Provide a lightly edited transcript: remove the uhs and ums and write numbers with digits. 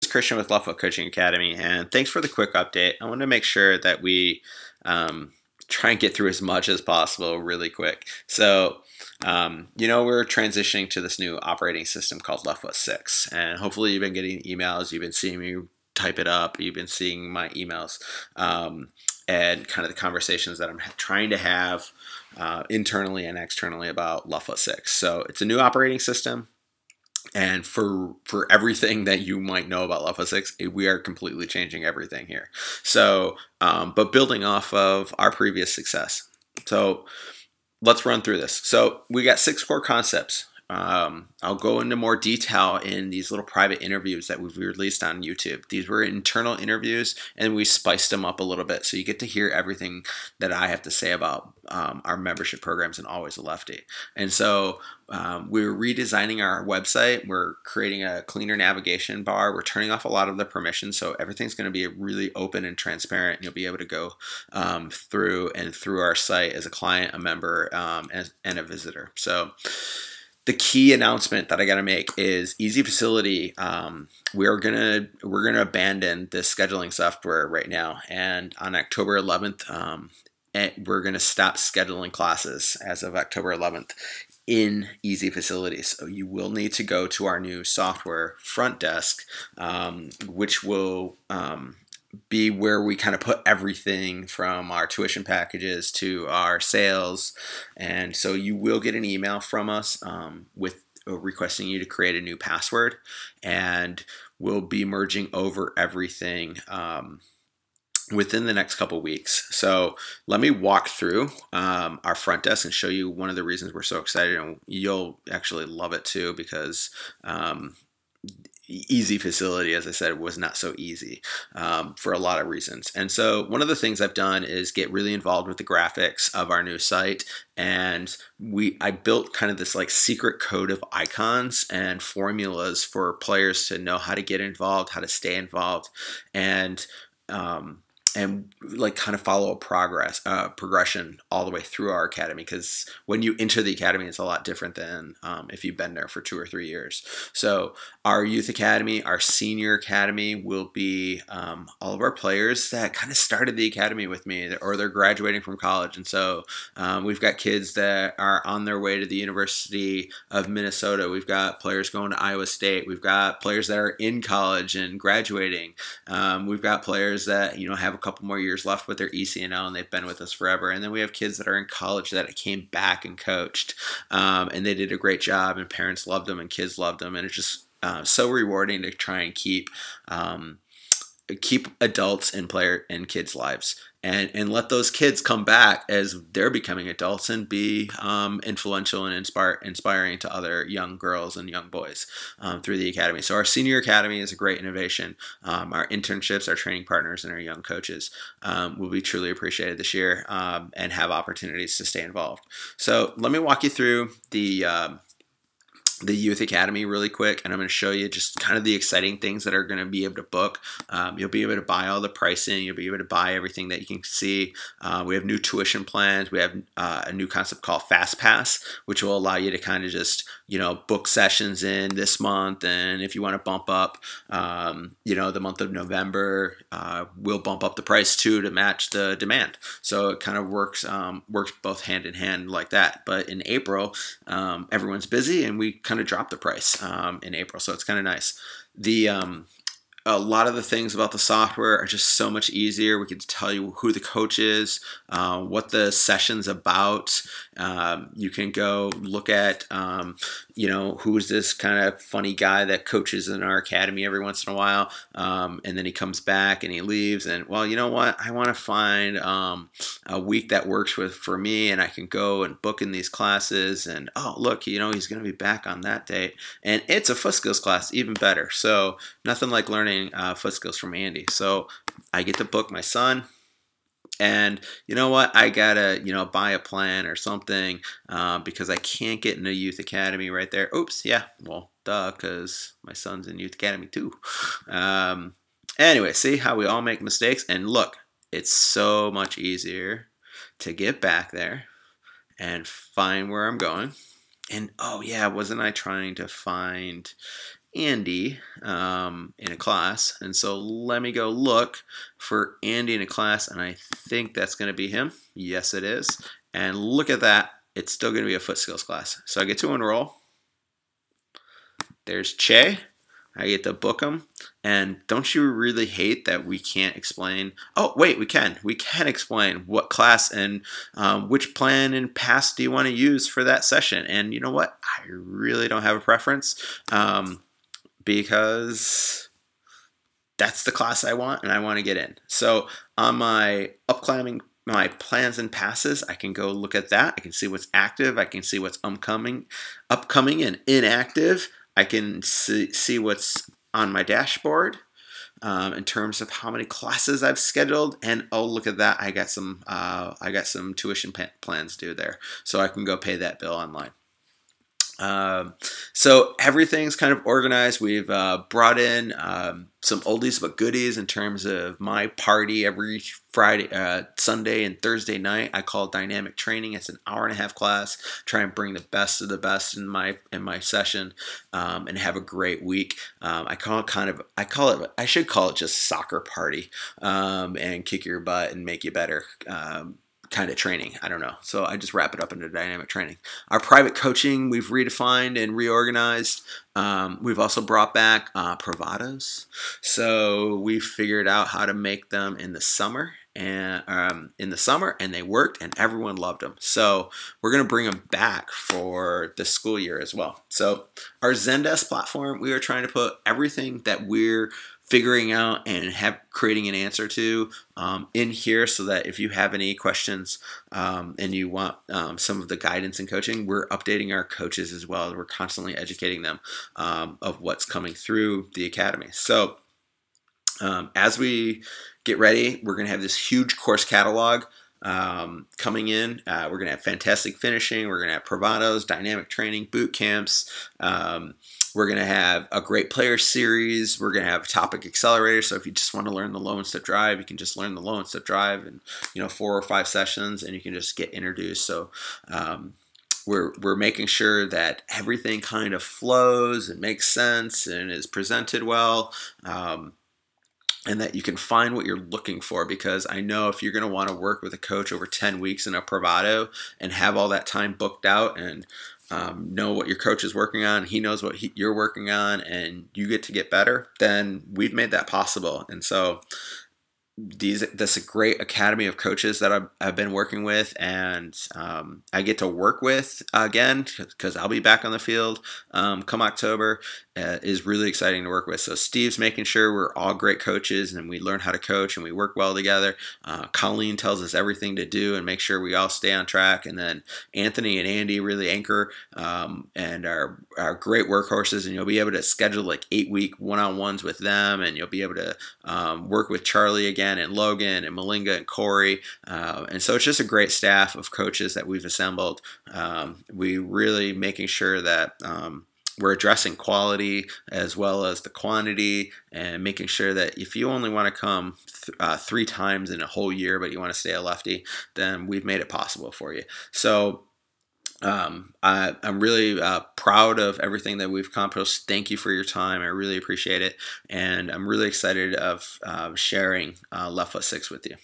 Christian with LeftFoot Coaching Academy, and thanks for the quick update. I want to make sure that we try and get through as much as possible really quick. So, we're transitioning to this new operating system called LeftFoot6, and hopefully you've been getting emails, you've been seeing me type it up, you've been seeing my emails, and kind of the conversations that I'm trying to have internally and externally about LeftFoot6. So it's a new operating system. And for everything that you might know about LeftFoot6, we are completely changing everything here. So, but building off of our previous success. So let's run through this. So we got 6 core concepts. I'll go into more detail in these little private interviews that we've released on YouTube. These were internal interviews, and we spiced them up a little bit, so you get to hear everything that I have to say about our membership programs and Always a Lefty. And so we're redesigning our website. We're creating a cleaner navigation bar. We're turning off a lot of the permissions, so everything's going to be really open and transparent. You'll be able to go through our site as a client, a member, and a visitor. So the key announcement that I got to make is Easy Facility. We're gonna abandon this scheduling software right now, and on October 11th, we're gonna stop scheduling classes as of October 11th in Easy Facilities. So you will need to go to our new software front desk, which will be where we kind of put everything from our tuition packages to our sales. And so you will get an email from us with requesting you to create a new password, and we'll be merging over everything within the next couple weeks. So let me walk through our front desk and show you one of the reasons we're so excited, and you'll actually love it too, because Easy Facility, as I said, was not so easy for a lot of reasons. And so one of the things I've done is get really involved with the graphics of our new site, and I built kind of this like secret code of icons and formulas for players to know how to get involved, how to stay involved, and like kind of follow a progression all the way through our academy, because when you enter the academy, it's a lot different than if you've been there for 2 or 3 years. So our youth academy, our senior academy will be all of our players that kind of started the academy with me, or they're graduating from college. And so we've got kids that are on their way to the University of Minnesota. We've got players going to Iowa State. We've got players that are in college and graduating. We've got players that have a couple more years left with their ECNL, and they've been with us forever. And then we have kids that are in college that came back and coached, and they did a great job, and parents loved them and kids loved them, and it's just so rewarding to try and keep adults and kids' lives, and let those kids come back as they're becoming adults and be influential and inspiring to other young girls and young boys through the academy. So our senior academy is a great innovation. Our internships, our training partners, and our young coaches will be truly appreciated this year and have opportunities to stay involved. So let me walk you through the Youth Academy really quick, and I'm going to show you just kind of the exciting things that are going to be able to book. You'll be able to buy all the pricing. You'll be able to buy everything that you can see. We have new tuition plans. We have a new concept called Fast Pass, which will allow you to kind of just book sessions in this month, and if you want to bump up the month of November, we'll bump up the price too to match the demand. So it kind of works both hand in hand like that. But in April, everyone's busy, and we kind of drop the price in April, so it's kind of nice. A lot of the things about the software are just so much easier. We can tell you who the coach is, what the session's about. You can go look at, who is this kind of funny guy that coaches in our academy every once in a while, and then he comes back and he leaves. And well, you know what? I want to find a week that works for me, and I can go and book in these classes. And oh, look, he's going to be back on that date, and it's a foot skills class, even better. So nothing like learning foot skills from Andy. So I get to book my son, and you know what? I gotta buy a plan or something because I can't get into Youth Academy right there. Oops, yeah, well, duh, because my son's in Youth Academy too. Anyway, see how we all make mistakes, and look, it's so much easier to get back there and find where I'm going. And oh yeah, wasn't I trying to find Andy in a class. And so let me go look for Andy in a class, and I think that's going to be him. Yes, it is. And look at that. It's still going to be a foot skills class. So I get to enroll. There's Che. I get to book him. And don't you really hate that we can't explain? Oh, wait, we can. We can explain what class and which plan and pass do you want to use for that session. And you know what? I really don't have a preference because that's the class I want and I want to get in. So on my upclimbing, my plans and passes, I can go look at that. I can see what's active. I can see what's upcoming and inactive. I can see what's on my dashboard in terms of how many classes I've scheduled, and oh, look at that! I got some tuition plans due there, so I can go pay that bill online. So everything's kind of organized. We've brought in some oldies but goodies in terms of my party every Friday, Sunday, and Thursday night. I call Dynamic Training. It's an hour-and-a-half class. Try and bring the best of the best in my session, and have a great week. I should call it just soccer party, and kick your butt and make you better. Kind of training. I don't know. So I just wrap it up into dynamic training. Our private coaching, we've redefined and reorganized. We've also brought back privados. So we figured out how to make them in the summer and they worked and everyone loved them. So we're going to bring them back for the school year as well. So our Zendesk platform, we are trying to put everything that we're figuring out and creating an answer to in here, so that if you have any questions and you want some of the guidance and coaching, we're updating our coaches as well. We're constantly educating them of what's coming through the academy. So as we get ready, we're going to have this huge course catalog coming in. We're going to have fantastic finishing. We're going to have privados, dynamic training, boot camps. We're going to have a great player series. We're going to have topic accelerators. So if you just want to learn the low and step drive, you can just learn the low and step drive in 4 or 5 sessions, and you can just get introduced. So we're making sure that everything kind of flows and makes sense and is presented well. And that you can find what you're looking for, because I know if you're going to want to work with a coach over 10 weeks in a Privado and have all that time booked out and know what your coach is working on, he knows what you're working on, and you get better, then we've made that possible. And so this is a great academy of coaches that I've been working with, and I get to work with again, because I'll be back on the field come October. Is really exciting to work with. So Steve's making sure we're all great coaches and we learn how to coach and we work well together. Colleen tells us everything to do and make sure we all stay on track. And then Anthony and Andy really anchor and are great workhorses, and you'll be able to schedule like 8-week one-on-ones with them, and you'll be able to work with Charlie again and Logan and Malinga and Corey. And so it's just a great staff of coaches that we've assembled. We really making sure that we're addressing quality as well as the quantity, and making sure that if you only want to come 3 times in a whole year, but you want to stay a lefty, then we've made it possible for you. So I'm really proud of everything that we've accomplished. Thank you for your time. I really appreciate it. And I'm really excited of sharing LeftFoot6 with you.